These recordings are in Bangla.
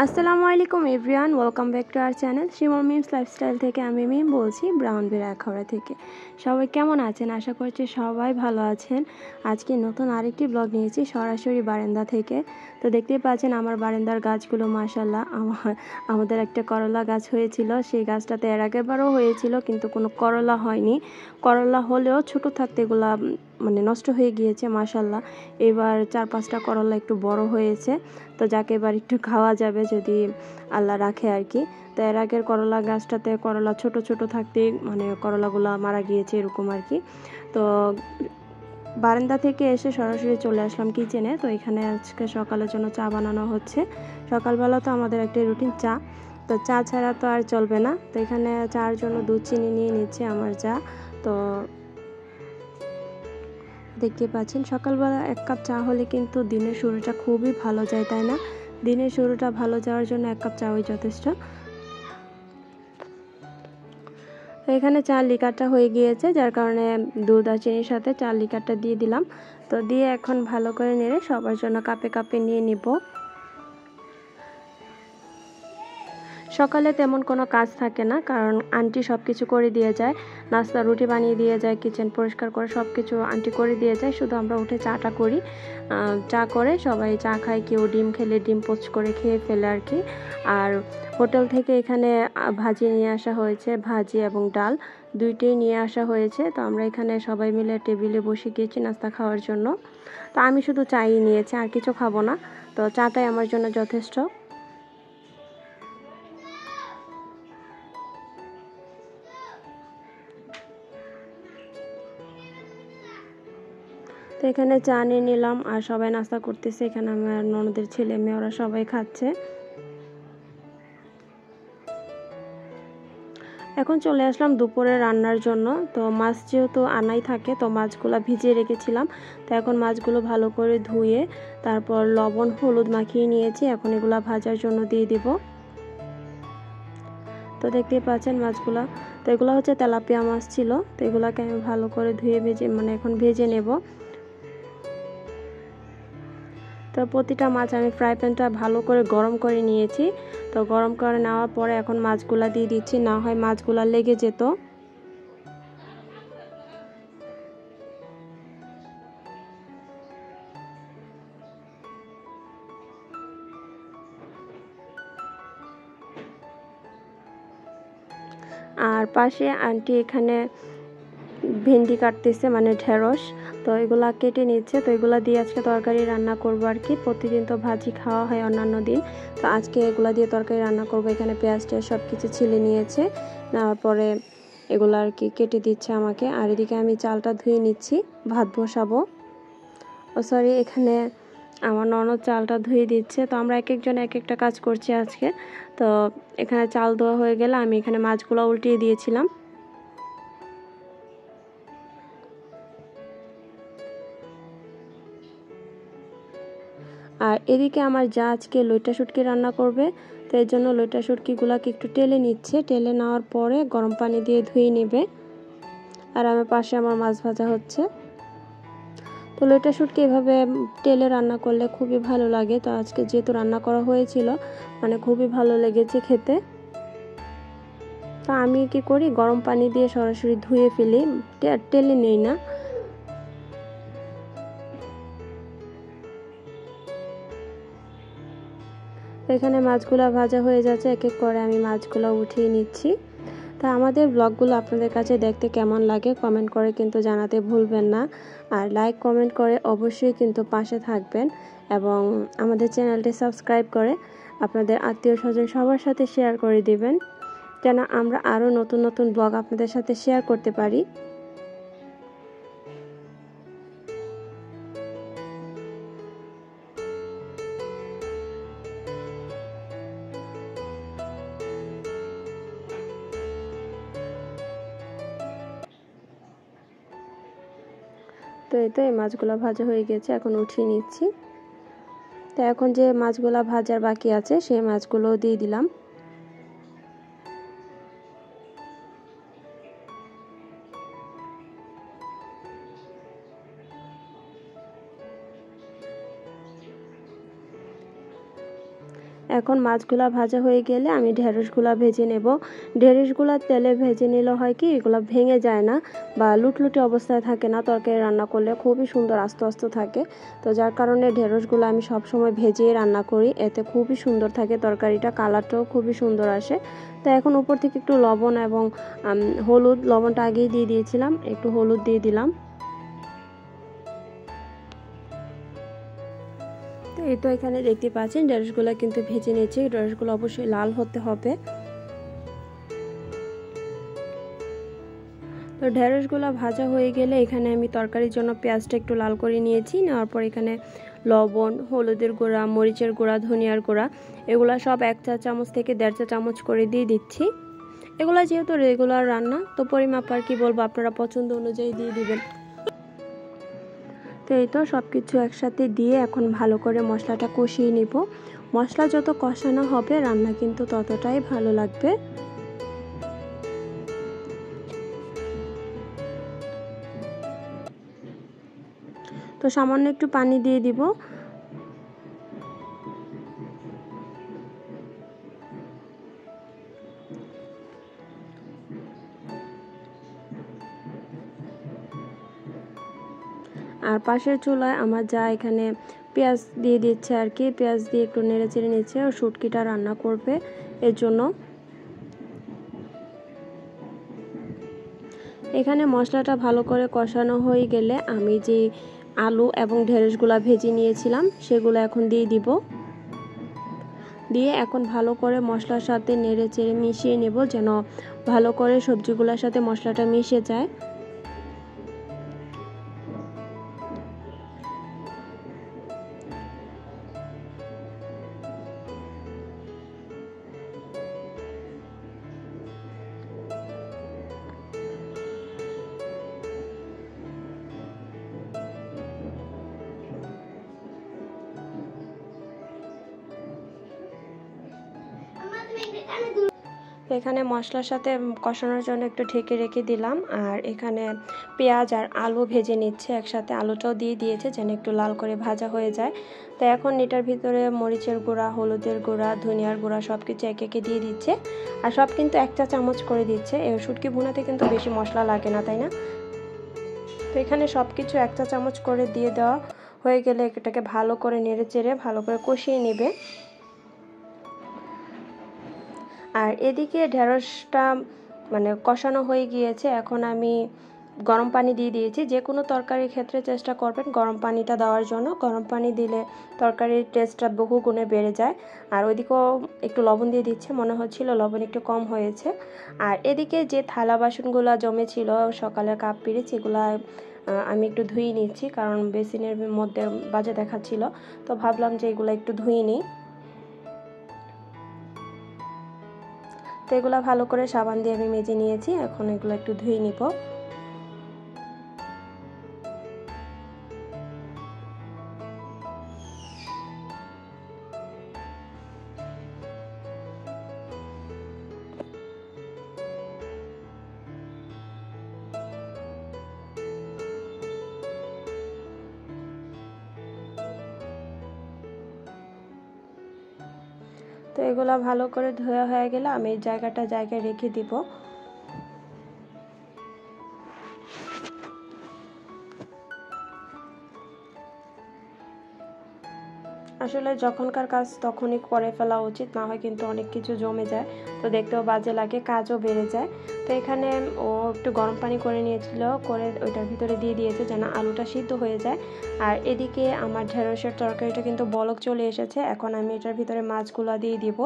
আসসালামু আলাইকুম everyone, welcome back to our channel Shimor Mim's lifestyle থেকে আমি মিম বলছি, ব্রাউনবির আখাউড়া থেকে। সবাই কেমন আছেন? আশা করছি সবাই ভালো আছেন। আজকে নতুন আরেকটি ব্লগ নিয়েছি সরাসরি বারান্দা থেকে। তো দেখতেই পাচ্ছেন আমার বারান্দার গাছগুলো, মাশাআল্লাহ। আমাদের একটা করলা গাছ হয়েছিল, সেই গাছটাতে এর আগেরবারও হয়েছিল কিন্তু কোনো করলা হয়নি। করলা হলেও ছোট থাকতে এগুলা মানে নষ্ট হয়ে গিয়েছে। মাশাআল্লাহ এবার 4-5টা করলা একটু বড় হয়েছে, তো যাকে এবার একটু খাওয়া যাবে যদি আল্লাহ রাখে আর কি। তো এর আগের করলা গাছটাতে করলা ছোট ছোট থাকতে মানে করলাগুলো মারা গিয়েছে এরকম আর কি। তো বারান্দা থেকে এসে সরাসরি চলে আসলাম কিচেনে। তো এখানে আজকে সকালের জন্য চা বানানো হচ্ছে। সকালবেলা তো আমাদের একটা রুটিন চা, তো চা ছাড়া তো আর চলবে না। তো এখানে চার জন্য দুধ চিনি নিয়ে নিচ্ছে আমার চা। তো দেখতে পাচ্ছেন সকালবেলা 1 কাপ চা হলে কিন্তু দিনের শুরুটা খুবই ভালো যায়, তাই না? দিনের শুরুটা ভালো যাওয়ার জন্য 1 কাপ চাই যথেষ্ট। তো এখানে 4 লিটারটা হয়ে গিয়েছে, যার কারণে দুধ আর চিনির সাথে 4 লিটারটা দিয়ে দিলাম। তো দিয়ে এখন ভালো করে নেড়ে সবার জন্য কাপে কাপে নিয়ে নিব। সকালে তেমন কোনো কাজ থাকে না, কারণ আন্টি সব কিছু করে দিয়ে যায়। নাস্তা রুটি বানিয়ে দিয়ে যায়, কিচেন পরিষ্কার করে সব কিছু আন্টি করে দিয়ে যায়। শুধু আমরা উঠে চাটা করি, চা করে সবাই চা খায়, কেউ ডিম খেলে ডিম পোচ করে খেয়ে ফেলে আর কি। আর হোটেল থেকে এখানে ভাজি নিয়ে আসা হয়েছে, ভাজি এবং ডাল দুইটাই নিয়ে আসা হয়েছে। তো আমরা এখানে সবাই মিলে টেবিলে বসে গিয়েছি নাস্তা খাওয়ার জন্য। তো আমি শুধু চাই নিয়েছি, আর কিছু খাবো না। তো চাটাই আমার জন্য যথেষ্ট। তো এখানে চা নিয়ে নিলাম আর সবাই নাস্তা করতেছে। এখানে আমার ননদের ছেলে মেয়ে ওরা সবাই খাচ্ছে। এখন চলে আসলাম দুপুরে রান্নার জন্য। তো মাছ যেহেতু আনাই থাকে, তো মাছগুলো ভিজিয়ে রেখেছিলাম। তো এখন মাছগুলো ভালো করে ধুয়ে তারপর লবণ হলুদ মাখিয়ে নিয়েছি। এখন এগুলা ভাজার জন্য দিয়ে দিব। তো দেখতেই পাচ্ছেন মাছগুলা, তো এগুলো হচ্ছে তেলাপিয়া মাছ ছিল। তো এগুলাকে আমি ভালো করে ধুয়ে ভেজে এখন ভেজে নেব। তো প্রতিটা মাছ আমি ফ্রাই প্যানটা ভালো করে গরম করে নিয়েছি। তো গরম করে নেওয়ার পরে এখন মাছগুলা দিয়ে দিচ্ছি, না হয় মাছগুলা লেগে যেত। আর পাশে আন্টি এখানে ভেন্ডি কাটতেছে, মানে ঢেঁড়স। তো এগুলা কেটে নিচ্ছে। তো এগুলা দিয়ে আজকে তরকারি রান্না করব আর কি। প্রতিদিন তো ভাজি খাওয়া হয় অন্যান্য দিন, তো আজকে এগুলা দিয়ে তরকারি রান্না করব। এখানে পেঁয়াজ টেয়াজ সব কিছু ছিলে নিয়েছে, নেওয়ার পরে এগুলো আর কি কেটে দিচ্ছে আমাকে। আর এদিকে আমি চালটা ধুয়ে নিচ্ছি, ভাত বসাবো। সরি, এখানে আমার ননদ চালটা ধুয়ে দিচ্ছে। তো আমরা এক একজন এক একটা কাজ করছি আজকে। তো এখানে চাল ধোয়া হয়ে গেলে আমি এখানে মাছগুলো উল্টিয়ে দিয়েছিলাম। আর এদিকে আমার যা আজকে লইট্টা শুটকি রান্না করবে, তো এর জন্য লইট্টা শুটকিগুলোকে একটু টেলে নিচ্ছে। টেলে নেওয়ার পরে গরম পানি দিয়ে ধুয়ে নেবে। আর আমার পাশে আমার মাছ ভাজা হচ্ছে। তো লইট্টা শুটকি এভাবে টেলে রান্না করলে খুবই ভালো লাগে। তো আজকে যেহেতু রান্না করা হয়েছিল, মানে খুবই ভালো লেগেছে খেতে। তো আমি কি করি, গরম পানি দিয়ে সরাসরি ধুয়ে ফেলি, টেলে নেই না। এখানে মাছগুলো ভাজা হয়ে যাচ্ছে, এক এক করে আমি মাছগুলো উঠিয়ে নিচ্ছি। তা আমাদের ব্লগগুলো আপনাদের কাছে দেখতে কেমন লাগে কমেন্ট করে কিন্তু জানাতে ভুলবেন না। আর লাইক কমেন্ট করে অবশ্যই কিন্তু পাশে থাকবেন, এবং আমাদের চ্যানেলটি সাবস্ক্রাইব করে আপনাদের আত্মীয় স্বজন সবার সাথে শেয়ার করে দিবেন, যেন আমরা আরও নতুন নতুন ব্লগ আপনাদের সাথে শেয়ার করতে পারি। তো এই তো এই মাছগুলো ভাজা হয়ে গেছে, এখন উঠিয়ে নিচ্ছি। তো এখন যে মাছগুলো ভাজার বাকি আছে সেই মাছগুলো দিয়ে দিলাম। এখন মাছগুলা ভাজা হয়ে গেলে আমি ঢেঁড়সগুলা ভেজে নেব। ঢেঁড়সগুলা তেলে ভেজে নিলে হয় কি এগুলো ভেঙে যায় না বা লুটলুটে অবস্থায় থাকে না, তরকারি রান্না করলে খুবই সুন্দর আস্ত আস্ত থাকে। তো যার কারণে ঢেঁড়সগুলো আমি সবসময় ভেজেই রান্না করি, এতে খুবই সুন্দর থাকে তরকারিটা, কালারটাও খুবই সুন্দর আসে। তো এখন উপর থেকে একটু লবণ এবং হলুদ, লবণটা আগেই দিয়ে দিয়েছিলাম, একটু হলুদ দিয়ে দিলাম। তো এই তো এখানে দেখতে পাচ্ছেন ঢেঁড়সগুলো কিন্তু ভেজে নিয়েছি, ঢেঁড়সগুলো অবশ্যই লাল হতে হবে। তো ঢেঁড়সগুলো ভাজা হয়ে গেলে এখানে আমি তরকারির জন্য পেঁয়াজটা একটু লাল করে নিয়েছি, নেওয়ার পর এখানে লবণ, হলুদের গুঁড়া, মরিচের গুঁড়া, ধনিয়ার গুঁড়া এগুলো সব 1 চা চামচ থেকে 1.5 চা চামচ করে দিয়ে দিচ্ছি। এগুলো যেহেতু রেগুলার রান্না তো পরিমাপ আর কি বলবো, আপনারা পছন্দ অনুযায়ী দিয়ে দিবেন। তো এই তো সব কিছু একসাথে দিয়ে এখন ভালো করে মশলাটা কষিয়ে নিব। মশলা যত কষানো হবে রান্না কিন্তু ততটাই ভালো লাগবে। তো সামান্য একটু পানি দিয়ে দিব। আর পাশের চুলায় আমার যা এখানে পেঁয়াজ দিয়ে দিচ্ছে আর কি, পেঁয়াজ দিয়ে একটু নেড়ে চেড়ে নিচ্ছে, আর শুটকিটা রান্না করবে এর জন্য। এখানে মশলাটা ভালো করে কষানো হয়ে গেলে আমি যে আলু এবং ঢেঁড়সগুলো ভেজে নিয়েছিলাম সেগুলো এখন দিয়ে দিব। দিয়ে এখন ভালো করে মশলার সাথে নেড়ে চেড়ে মিশিয়ে নেব, যেন ভালো করে সবজিগুলোর সাথে মশলাটা মিশে যায়। এখানে মশলার সাথে কষানোর জন্য একটু ঢেকে রেখে দিলাম, আর এখানে পেঁয়াজ আর আলু ভেজে নিচ্ছে একসাথে, আলুটাও দিয়ে দিয়েছে যেন একটু লাল করে ভাজা হয়ে যায়। তো এখন এটার ভিতরে মরিচের গুঁড়া, হলুদের গুঁড়া, ধনিয়ার গুঁড়া সব কিছু একে একে দিয়ে দিচ্ছে, আর সব কিন্তু 1 চা চামচ করে দিচ্ছে। এই শুটকি ভুনাতে কিন্তু বেশি মশলা লাগে না, তাই না? তো এখানে সব কিছু 1 চা চামচ করে দিয়ে দেওয়া হয়ে গেলে এটাকে ভালো করে নেড়ে চেড়ে ভালো করে কষিয়ে নেবে। আর এদিকে ঢেঁড়সটা মানে কষানো হয়ে গিয়েছে, এখন আমি গরম পানি দিয়ে দিয়েছি। যে কোনো তরকারির ক্ষেত্রে চেষ্টা করবেন গরম পানিটা দেওয়ার জন্য, গরম পানি দিলে তরকারির টেস্টটা বহু গুণে বেড়ে যায়। আর ওইদিকেও একটু লবণ দিয়ে দিচ্ছে, মনে হচ্ছিল লবণ একটু কম হয়েছে। আর এদিকে যে থালা বাসনগুলো জমেছিল সকালে কাপ পিরিচ, এগুলো আমি একটু ধুয়ে নিচ্ছি, কারণ বেসিনের মধ্যে বাজে দেখাচ্ছিল, তো ভাবলাম যে এগুলো একটু ধুয়ে নিই। তো এগুলো ভালো করে সাবান দিয়ে আমি মেজে নিয়েছি, এখন এগুলো একটু ধুয়ে নিব। তো এগুলো ভালো করে ধোয়া হয়ে গেলে আমি এই জায়গায় রেখে দিব। আসলে যখনকার কাজ তখনই করে ফেলা উচিত, না হয় কিন্তু অনেক কিছু জমে যায়, তো দেখতেও বাজে লাগে, কাজও বেড়ে যায়। তো এখানে ও একটু গরম পানি করে নিয়েছিল, করে ওইটার ভিতরে দিয়ে দিয়েছে যেন আলুটা সিদ্ধ হয়ে যায়। আর এদিকে আমার ঢেঁড়সের তরকারিটা কিন্তু বলক চলে এসেছে, এখন আমি এটার ভিতরে মাছগুলো দিয়ে দিব।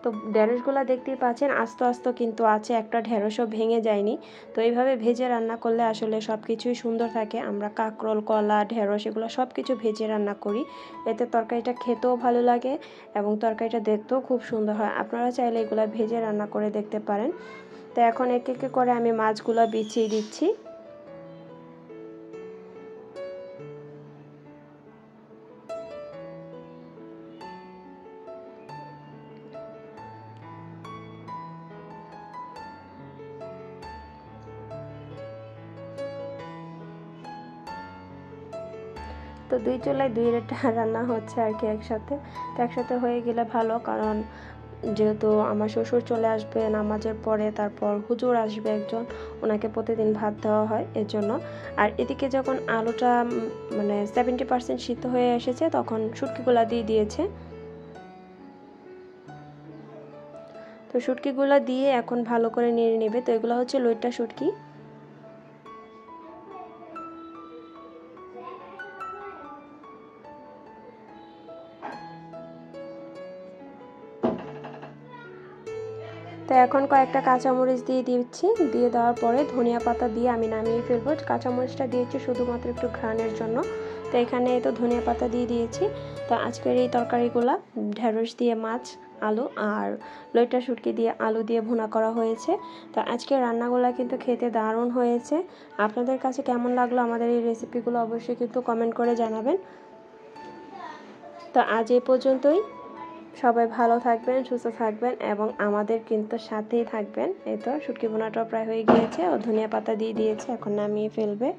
তো ঢেঁড়সগুলো দেখতেই পাচ্ছেন আস্ত আস্ত কিন্তু আছে, একটা ঢেঁড়সও ভেঙে যায়নি। তো এইভাবে ভেজে রান্না করলে আসলে সব কিছুই সুন্দর থাকে। আমরা কাঁকরোল, কলা, ঢেঁড়স এগুলো সব কিছু ভেজে রান্না করি, এতে তরকারিটা খেতেও ভালো লাগে এবং তরকারিটা দেখতেও খুব সুন্দর হয়। আপনারা চাইলে এগুলো ভেজে রান্না করে দেখতে পারেন। তো এখন এক এক করে আমি মাছগুলো বিছিয়ে দিচ্ছি। তো তো 2 চুলায় 2টা রান্না হচ্ছে আর কি একসাথে। তো একসাথে হয়ে গেলে ভালো, কারণ যেহেতু আমার শ্বশুর চলে আসবে নামাজের পরে, তারপর হুজুর আসবে একজন, ওনাকে প্রতিদিন ভাত দেওয়া হয় এর জন্য। আর এদিকে যখন আলুটা মানে 70% সিদ্ধ হয়ে এসেছে তখন শুটকিগুলো দিয়ে দিয়েছে। তো শুটকিগুলো দিয়ে এখন ভালো করে নেড়ে নেবে। তো এগুলো হচ্ছে লইট্টা শুটকি। তো এখন কয়েকটা কাঁচামরিচ দিয়ে দিচ্ছি, দিয়ে দেওয়ার পরে ধনিয়া পাতা দিয়ে আমি নামিয়ে ফেলবো। কাঁচামরিচটা দিয়েছি শুধুমাত্র একটু ঘ্রাণের জন্য। তো এখানে তো ধনিয়া পাতা দিয়ে দিয়েছি। তো আজকের এই তরকারিগুলো ঢেঁড়স দিয়ে মাছ, আলু আর লইট্টা শুটকি দিয়ে আলু দিয়ে ভুনা করা হয়েছে। তো আজকের রান্নাগুলো কিন্তু খেতে দারুণ হয়েছে। আপনাদের কাছে কেমন লাগলো আমাদের এই রেসিপিগুলো অবশ্যই কিন্তু কমেন্ট করে জানাবেন। তো আজ এই পর্যন্তই। সবাই ভালো থাকবেন, সুস্থ থাকবেন এবং আমাদের কিন্তু সাথেই থাকবেন। এই তো শুটকি ভুনাটা প্রায় হয়ে গিয়েছে, ও ধনিয়া পাতা দিয়ে দিয়েছে, এখন নামিয়ে ফেলবে।